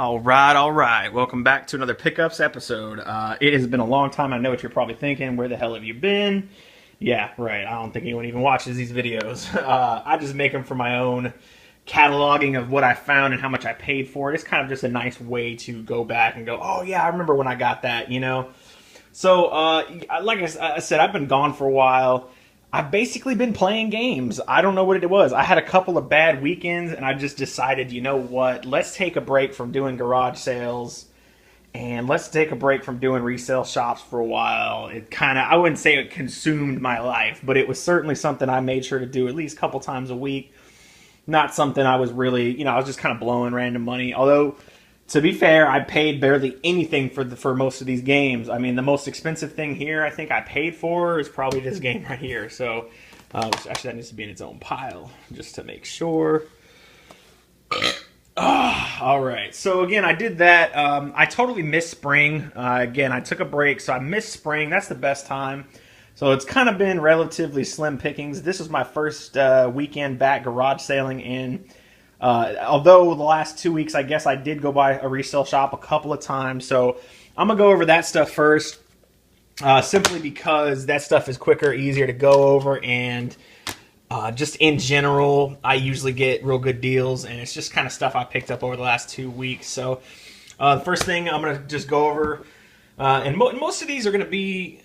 All right. Welcome back to another Pickups episode. It has been a long time. I know what you're probably thinking. Where the hell have you been? Yeah, right. I don't think anyone even watches these videos. I just make them for my own cataloging of what I found and how much I paid for it. It's kind of just a nice way to go back and go, oh yeah, I remember when I got that, you know? So, like I said, I've been gone for a while. I've basically been playing games. I don't know what it was. I had a couple of bad weekends, and I just decided, you know what? Let's take a break from doing garage sales, and let's take a break from doing resale shops for a while. It kind of, I wouldn't say it consumed my life, but it was certainly something I made sure to do at least a couple times a week. Not something I was really, I was just kind of blowing random money. Although, to be fair, I paid barely anything for most of these games. I mean, the most expensive thing here I think I paid for is probably this game right here. So, actually, that needs to be in its own pile just to make sure. All right. So again, I did that. I totally missed spring. Again, I took a break, so I missed spring. That's the best time. So it's kind of been relatively slim pickings. This is my first weekend back garage sailing in. Although the last 2 weeks, I guess I did go by a resale shop a couple of times. So I'm going to go over that stuff first, simply because that stuff is quicker, easier to go over, and just in general, I usually get real good deals, and it's just kind of stuff I picked up over the last 2 weeks. So the first thing I'm going to just go over, and most of these are going to be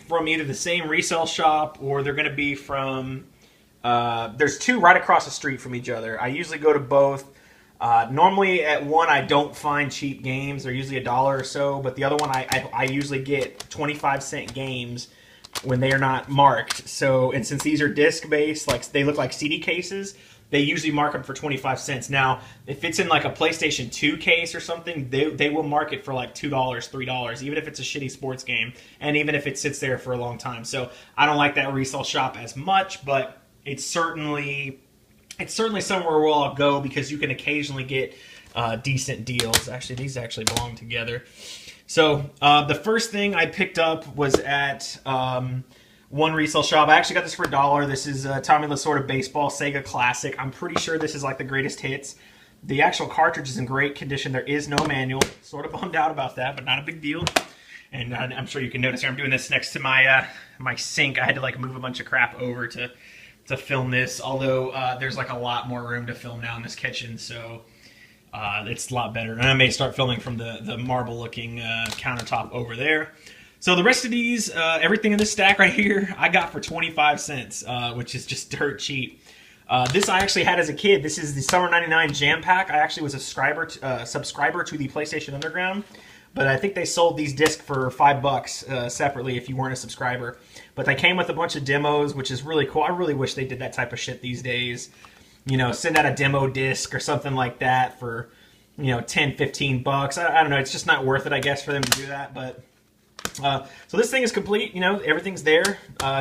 from either the same resale shop or they're going to be from... there's two right across the street from each other. I usually go to both. Normally at one I don't find cheap games. They're usually $1 or so. But the other one I usually get 25-cent games when they are not marked. So, and since these are disc based, like they look like CD cases, they usually mark them for 25 cents. Now, if it's in like a PlayStation 2 case or something, they will mark it for like $2, $3, even if it's a shitty sports game, and even if it sits there for a long time. So I don't like that resale shop as much, but it's certainly somewhere where I'll go because you can occasionally get decent deals. Actually, these actually belong together. So the first thing I picked up was at one resale shop. I actually got this for $1. This is Tommy Lasorda Baseball Sega Classic. I'm pretty sure this is like the greatest hits. The actual cartridge is in great condition. There is no manual. Sort of bummed out about that, but not a big deal. And I'm sure you can notice here I'm doing this next to my my sink. I had to like move a bunch of crap over to film this, although there's like a lot more room to film now in this kitchen, so it's a lot better. And I may start filming from the marble-looking countertop over there. So the rest of these, everything in this stack right here, I got for 25 cents, which is just dirt cheap. This I actually had as a kid. This is the Summer 99 Jam Pack. I actually was a subscriber to the PlayStation Underground, but I think they sold these discs for $5 separately if you weren't a subscriber. But they came with a bunch of demos, which is really cool. I really wish they did that type of shit these days. You know, send out a demo disc or something like that for, $10, $15. I don't know. It's just not worth it, I guess, for them to do that. But so this thing is complete. Everything's there.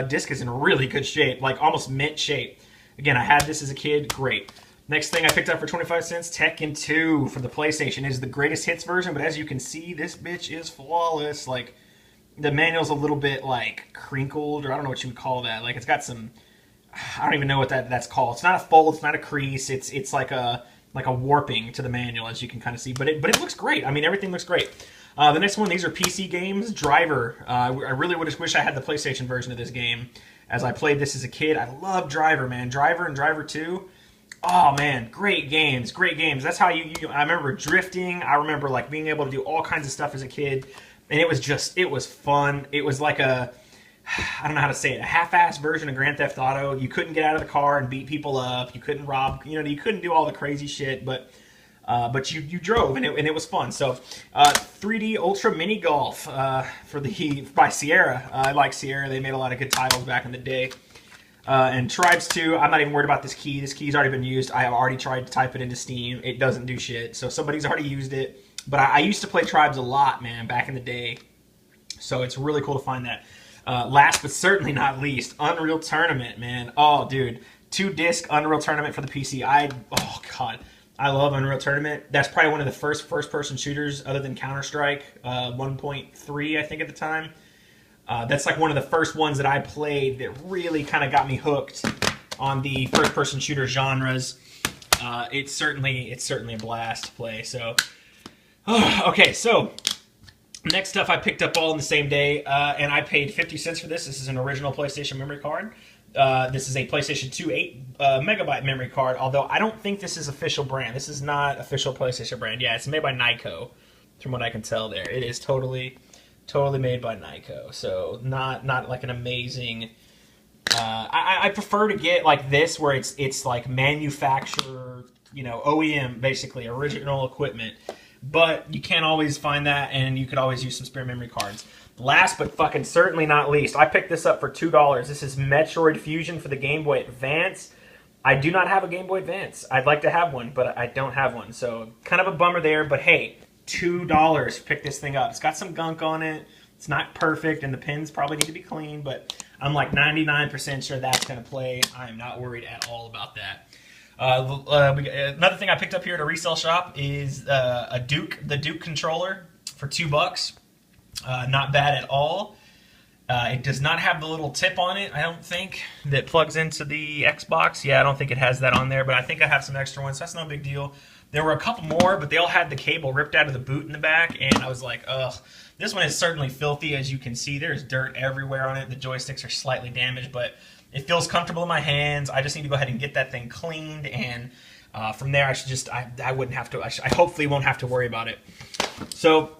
Disc is in really good shape, like almost mint shape. Again, I had this as a kid. Great. Next thing I picked up for 25 cents, Tekken 2 for the PlayStation. It is the greatest hits version, but as you can see, this bitch is flawless. Like, the manual's a little bit, like, crinkled, or I don't know what you would call that. Like, it's got some... I don't even know what that's called. It's not a fold, it's not a crease. It's like a warping to the manual, as you can kind of see. But it looks great. I mean, everything looks great. The next one, these are PC games. Driver. I really would wish I had the PlayStation version of this game, as I played this as a kid. I love Driver, man. Driver and Driver 2. Oh man, great games, great games. That's how I remember drifting. I remember like being able to do all kinds of stuff as a kid, and it was fun. It was like I don't know how to say it, a half-assed version of Grand Theft Auto. You couldn't get out of the car and beat people up. You couldn't rob. You couldn't do all the crazy shit, but you drove, and it was fun. So 3D Ultra Mini Golf by Sierra. I like Sierra. They made a lot of good titles back in the day. And Tribes 2, I'm not even worried about this key. This key's already been used. I have already tried to type it into Steam. It doesn't do shit. So somebody's already used it. But I used to play Tribes a lot, man, back in the day. So it's really cool to find that. Last but certainly not least, Unreal Tournament, man. Oh, dude. 2-disc Unreal Tournament for the PC. Oh, God. I love Unreal Tournament. That's probably one of the first-person shooters other than Counter-Strike 1.3, I think, at the time. That's like one of the first ones that I played that really kind of got me hooked on the first-person shooter genres. It's certainly a blast to play. So Okay, so next stuff I picked up all in the same day, and I paid 50 cents for this. This is an original PlayStation memory card. This is a PlayStation 2 8 megabyte memory card, although I don't think this is official brand. This is not official PlayStation brand. Yeah, it's made by Nyko, from what I can tell there. It is totally made by Nyko, so not like an amazing... I prefer to get like this, where it's like manufacturer, OEM, basically, original equipment. But you can't always find that, and you could always use some spare memory cards. Last but fucking certainly not least, I picked this up for $2. This is Metroid Fusion for the Game Boy Advance. I do not have a Game Boy Advance. I'd like to have one, but I don't have one. So kind of a bummer there, but hey, $2. Pick this thing up. It's got some gunk on it. It's not perfect, and the pins probably need to be cleaned, but I'm like 99% sure that's going to play. I am not worried at all about that. Another thing I picked up here at a resale shop is the Duke controller for $2. Not bad at all. It does not have the little tip on it, I don't think, that plugs into the Xbox. Yeah, I don't think it has that on there, but I think I have some extra ones, so that's no big deal. There were a couple more, but they all had the cable ripped out of the boot in the back, and I was like, ugh. This one is certainly filthy, as you can see. There's dirt everywhere on it. The joysticks are slightly damaged, but it feels comfortable in my hands. I just need to go ahead and get that thing cleaned, and from there, I wouldn't have to. I hopefully won't have to worry about it. So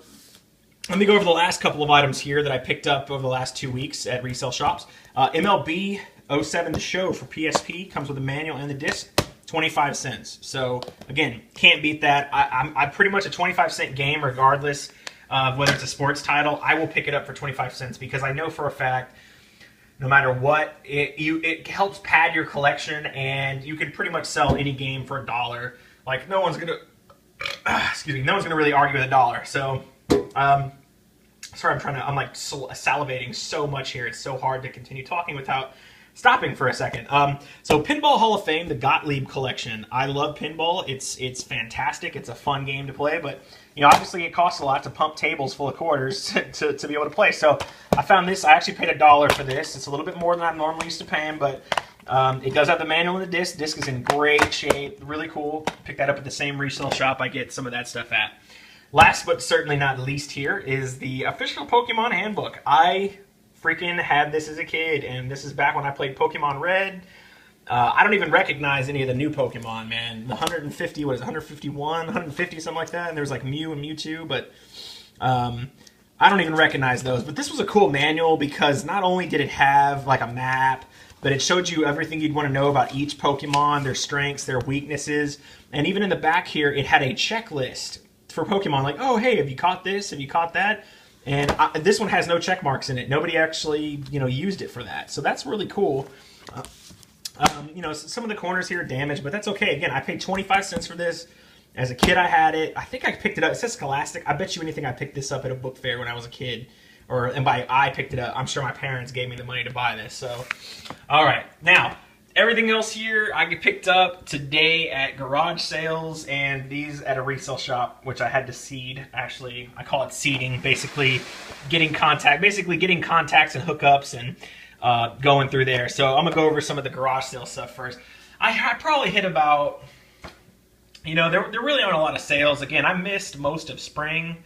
let me go over the last couple of items here that I picked up over the last 2 weeks at resale shops. MLB 07 The Show for PSP comes with a manual and the disc. 25 cents. So again, can't beat that. I'm pretty much a 25-cent game regardless of whether it's a sports title. I will pick it up for 25 cents because I know for a fact, no matter what, it helps pad your collection, and you can pretty much sell any game for $1. Like no one's gonna, no one's gonna really argue with $1. So, sorry, I'm like salivating so much here. It's so hard to continue talking without stopping for a second. So Pinball Hall of Fame, the Gottlieb collection. I love pinball. It's fantastic. It's a fun game to play, but obviously it costs a lot to pump tables full of quarters to be able to play. So I found this. I actually paid $1 for this. It's a little bit more than I'm normally used to paying, but it does have the manual and the disc. The disc is in great shape. Really cool. Pick that up at the same resale shop I get some of that stuff at. Last but certainly not least here is the official Pokemon handbook. I freaking had this as a kid, and this is back when I played Pokemon Red. I don't even recognize any of the new Pokemon, man. The 150, what is it, 151, 150, something like that, and there's like Mew and Mewtwo, but I don't even recognize those. But this was a cool manual because not only did it have like a map, but it showed you everything you'd want to know about each Pokemon, their strengths, their weaknesses, and even in the back here, it had a checklist for Pokemon, like, oh, hey, have you caught this? Have you caught that? And this one has no check marks in it. Nobody actually, used it for that. So that's really cool. Some of the corners here are damaged, but that's okay. Again, I paid 25 cents for this. As a kid, I had it. I think I picked it up. It says Scholastic. I bet you anything I picked this up at a book fair when I was a kid. And by I picked it up, I'm sure my parents gave me the money to buy this. So, all right. Now, everything else here I picked up today at garage sales, and these at a resale shop, which I had to seed. Actually, I call it seeding. Basically, getting contacts and hookups and going through there. So I'm gonna go over some of the garage sale stuff first. I probably hit about, there really aren't a lot of sales. Again, I missed most of spring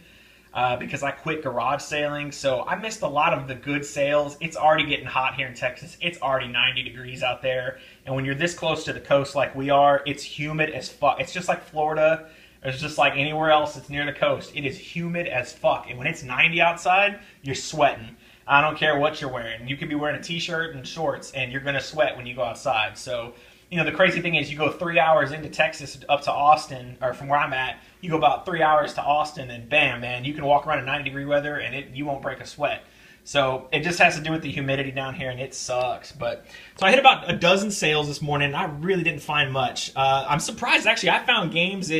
because I quit garage sailing, so I missed a lot of the good sales. It's already getting hot here in Texas. It's already 90 degrees out there, and when you're this close to the coast like we are, it's humid as fuck. It's just like Florida. It's just like anywhere else that's near the coast. It is humid as fuck, and when it's 90 outside, you're sweating. I don't care what you're wearing. You could be wearing a t-shirt and shorts, and you're going to sweat when you go outside. So, the crazy thing is you go 3 hours into Texas up to Austin, or from where I'm at, you go about 3 hours to Austin, and bam, man, you can walk around in 90-degree weather, and you won't break a sweat. So it just has to do with the humidity down here, and it sucks. So I hit about a dozen sales this morning, and I really didn't find much. I'm surprised, actually. I found games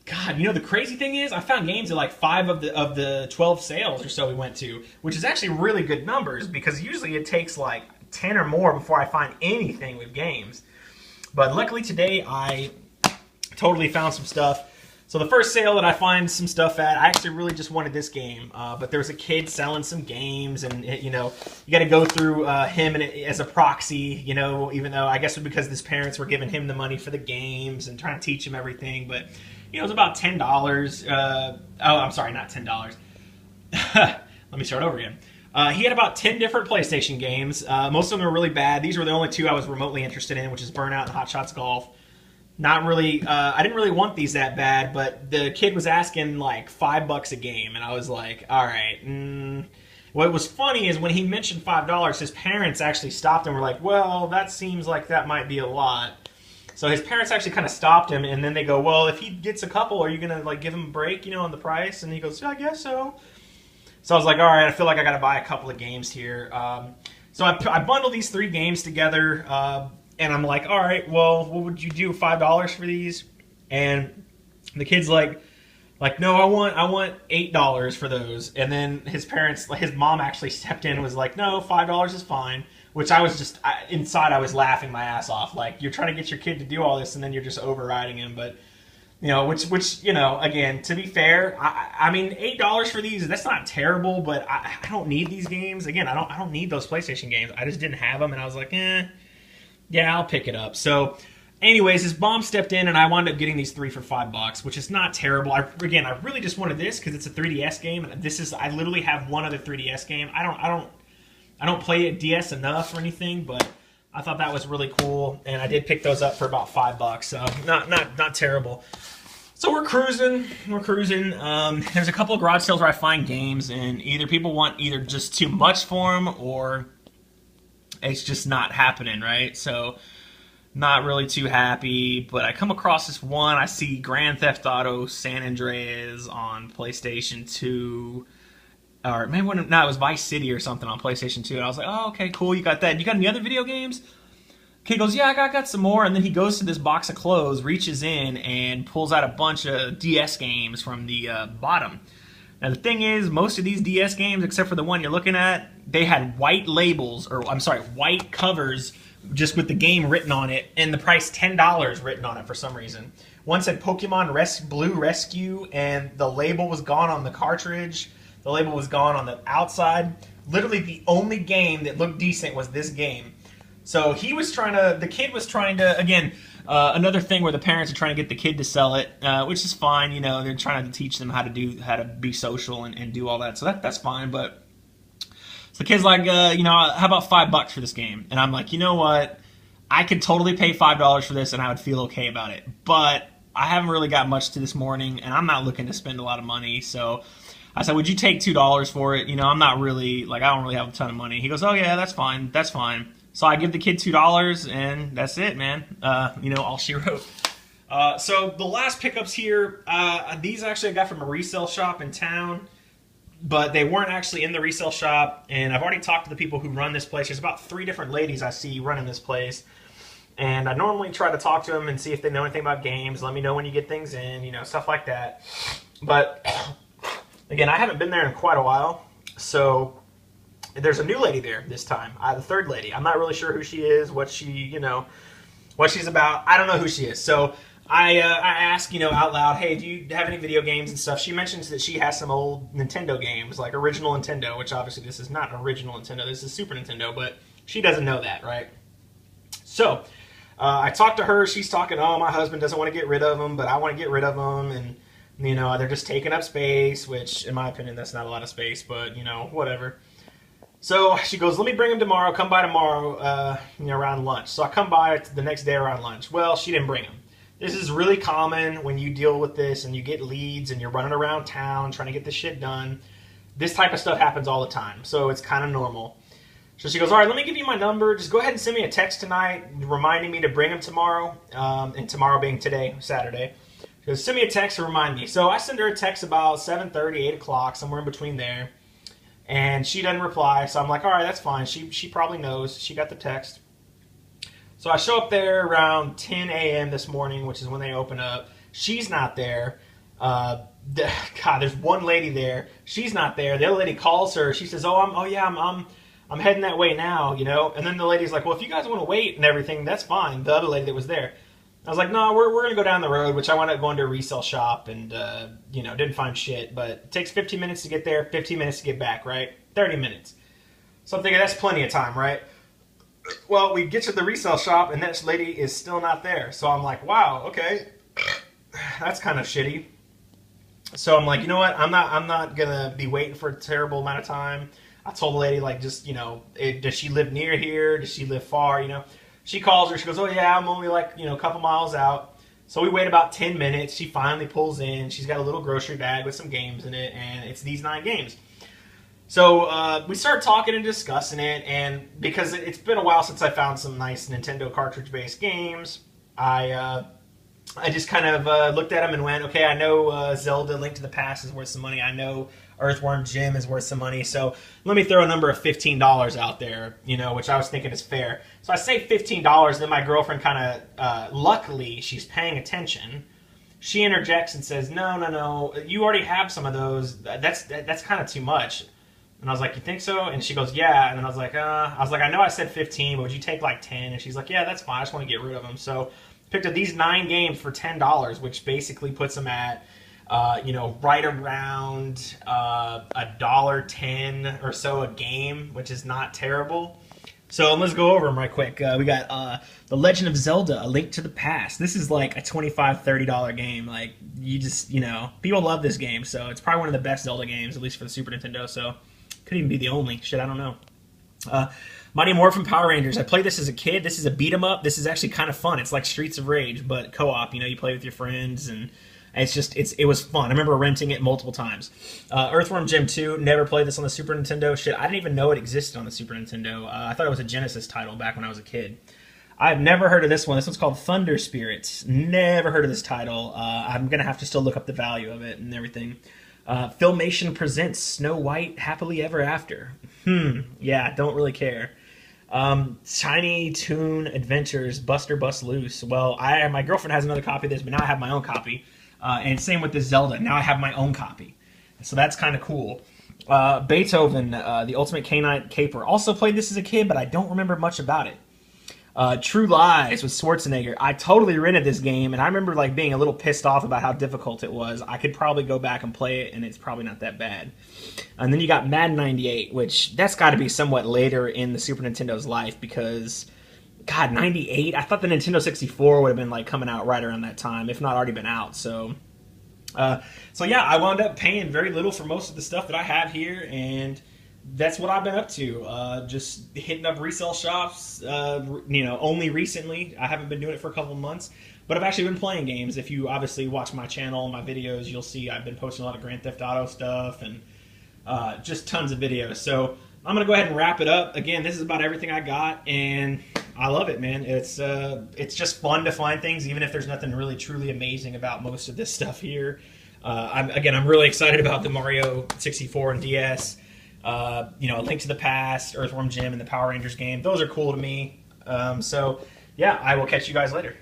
God, the crazy thing is I found games at like 5 of the 12 sales or so we went to, which is actually really good numbers because usually it takes like 10 or more before I find anything with games. But luckily today I totally found some stuff. So the first sale that I find some stuff at, I actually really just wanted this game, but there was a kid selling some games, and you got to go through him as a proxy, even though I guess it was because his parents were giving him the money for the games and trying to teach him everything. But It was about $10. Oh, I'm sorry, not $10. Let me start over again. He had about 10 different PlayStation games. Most of them were really bad. These were the only two I was remotely interested in, which is Burnout and Hot Shots Golf. Not really, I didn't really want these that bad, but the kid was asking like $5 a game, and I was like, all right. What was funny is when he mentioned $5, his parents actually stopped and were like, well, that seems like that might be a lot. So his parents actually kind of stopped him, and then they go, well, if he gets a couple, are you going to like give him a break, on the price? And he goes, yeah, I guess so. So I was like, all right, I feel like I got to buy a couple of games here. So I bundled these 3 games together, and I'm like, all right, well, what would you do, $5 for these? And the kid's like, no, I want $8 for those. And then his mom actually stepped in and was like, no, $5 is fine. Which I was just, inside I was laughing my ass off. Like, you're trying to get your kid to do all this, and then you're just overriding him. But, which again, to be fair, I mean, $8 for these, that's not terrible, but I don't need these games. Again, I don't need those PlayStation games. I just didn't have them, and I was like, yeah, I'll pick it up. So, anyways, his mom stepped in, and I wound up getting these 3 for $5, which is not terrible. I really just wanted this because it's a 3DS game, and I literally have one other 3DS game. I don't play it DS enough or anything, but I thought that was really cool, and I did pick those up for about $5, so not terrible. So we're cruising. There's a couple of garage sales where I find games, and either people want just too much for them, or it's just not happening, right? So not really too happy, but I come across this one. I see Grand Theft Auto San Andreas on PlayStation 2. Or maybe it was Vice City or something on PlayStation 2. And I was like, oh, okay, cool, you got that. You got any other video games? Kid goes, yeah, I got some more. And then he goes to this box of clothes, reaches in, and pulls out a bunch of DS games from the bottom. Now, the thing is, most of these DS games, except for the one you're looking at, they had white labels, white covers, just with the game written on it, and the price $10 written on it for some reason. One said Pokemon Blue Rescue, and the label was gone on the cartridge. The label was gone on the outside. Literally the only game that looked decent was this game. So the kid was trying to, again, another thing where the parents are trying to get the kid to sell it, which is fine, they're trying to teach them how to be social and do all that. So that's fine, but so the kid's like, how about $5 for this game? And I'm like, you know what? I could totally pay $5 for this and I would feel okay about it. But I haven't really got much to this morning and I'm not looking to spend a lot of money, so I said, would you take $2 for it? I'm not really, I don't really have a ton of money. He goes, oh yeah, that's fine. So I give the kid $2 and that's it, man. All she wrote. So the last pickups here, these actually I got from a resale shop in town, but they weren't actually in the resale shop. And I've already talked to the people who run this place. There's about 3 different ladies I see running this place. And I normally try to talk to them and see if they know anything about games. Let me know when you get things in, stuff like that. But again, I haven't been there in quite a while, so there's a new lady there this time. The third lady. I'm not really sure who she is, what she's about. I don't know who she is. So I ask, out loud, hey, do you have any video games and stuff? She mentions that she has some old Nintendo games, like original Nintendo, which obviously this is not original Nintendo. This is Super Nintendo, but she doesn't know that, right? So I talked to her. She's talking, oh, my husband doesn't want to get rid of them, but I want to get rid of them, and they're just taking up space, which, in my opinion, that's not a lot of space, but, whatever. So she goes, let me bring them tomorrow. Come by tomorrow, around lunch. So I come by the next day around lunch. Well, she didn't bring them. This is really common when you deal with this and you get leads and you're running around town trying to get this shit done. This type of stuff happens all the time, so it's kind of normal. So she goes, all right, let me give you my number. Just go ahead and send me a text tonight reminding me to bring them tomorrow, and tomorrow being today, Saturday. She goes, send me a text to remind me. So I send her a text about 7:30, 8 o'clock, somewhere in between there. And she doesn't reply. So I'm like, all right, that's fine. She probably knows. She got the text. So I show up there around 10 a.m. this morning, which is when they open up. She's not there. God, there's one lady there. She's not there. The other lady calls her. She says, I'm heading that way now, And then the lady's like, well, if you guys want to wait and everything, that's fine. The other lady that was there. I was like, no, we're going to go down the road, which I wound up going to a resale shop and, didn't find shit. But it takes 15 minutes to get there, 15 minutes to get back, right? 30 minutes. So I'm thinking that's plenty of time, right? Well, we get to the resale shop and that lady is still not there. So I'm like, wow, okay. that's kind of shitty. So I'm like, you know what? I'm not gonna be waiting for a terrible amount of time. I told the lady, like, just, does she live near here? Does she live far? She calls her. She goes, oh yeah, I'm only like, a couple miles out. So we wait about 10 minutes. She finally pulls in. She's got a little grocery bag with some games in it, and it's these 9 games. So we start talking and discussing it, and because it's been a while since I found some nice Nintendo cartridge-based games, I just kind of looked at them and went, okay, I know Zelda Link to the Past is worth some money. I know Earthworm Jim is worth some money. So let me throw a number of $15 out there, which I was thinking is fair. So I say $15, then my girlfriend kind of, luckily, she's paying attention. She interjects and says, no, you already have some of those. That's kind of too much. And I was like, you think so? And she goes, yeah. And then I was like, I know I said 15, but would you take like 10? And she's like, yeah, that's fine. I just want to get rid of them. So picked up these 9 games for $10, which basically puts them at, right around $1.10 or so a game, which is not terrible. So let's go over them right quick. We got The Legend of Zelda: A Link to the Past. This is like a $25, $30 game. Like, you just, people love this game, so it's probably one of the best Zelda games, at least for the Super Nintendo. So could even be the only. Shit, I don't know. Mighty Morphin Power Rangers. I played this as a kid. This is a beat 'em up. This is actually kind of fun. It's like Streets of Rage, but co-op. You play with your friends, and it was fun. I remember renting it multiple times. Earthworm Jim 2. Never played this on the Super Nintendo. Shit, I didn't even know it existed on the Super Nintendo. I thought it was a Genesis title back when I was a kid. I've never heard of this one. This one's called Thunder Spirits. Never heard of this title. I'm gonna have to still look up the value of it and everything. Filmation presents Snow White Happily Ever After. Yeah, don't really care. Tiny Toon Adventures Buster Bust Loose. Well, my girlfriend has another copy of this, but now I have my own copy. And same with this Zelda. Now I have my own copy. So that's kind of cool. Beethoven, The Ultimate Canine Caper. Also played this as a kid, but I don't remember much about it. True Lies with Schwarzenegger. I totally rented this game, and I remember like being a little pissed off about how difficult it was. I could probably go back and play it, and it's probably not that bad. And then you got Madden 98, which that's got to be somewhat later in the Super Nintendo's life because, God, 98? I thought the Nintendo 64 would have been like coming out right around that time, if not already been out. So yeah, I wound up paying very little for most of the stuff that I have here, and that's what I've been up to. Just hitting up resale shops, only recently. I haven't been doing it for a couple of months, but I've actually been playing games. If you obviously watch my channel, my videos, you'll see I've been posting a lot of Grand Theft Auto stuff and just tons of videos. So I'm going to go ahead and wrap it up. Again, this is about everything I got, and I love it, man. It's just fun to find things, even if there's nothing really truly amazing about most of this stuff here. I'm really excited about the Mario 64 and DS. A Link to the Past, Earthworm Jim, and the Power Rangers game. Those are cool to me. So, yeah, I will catch you guys later.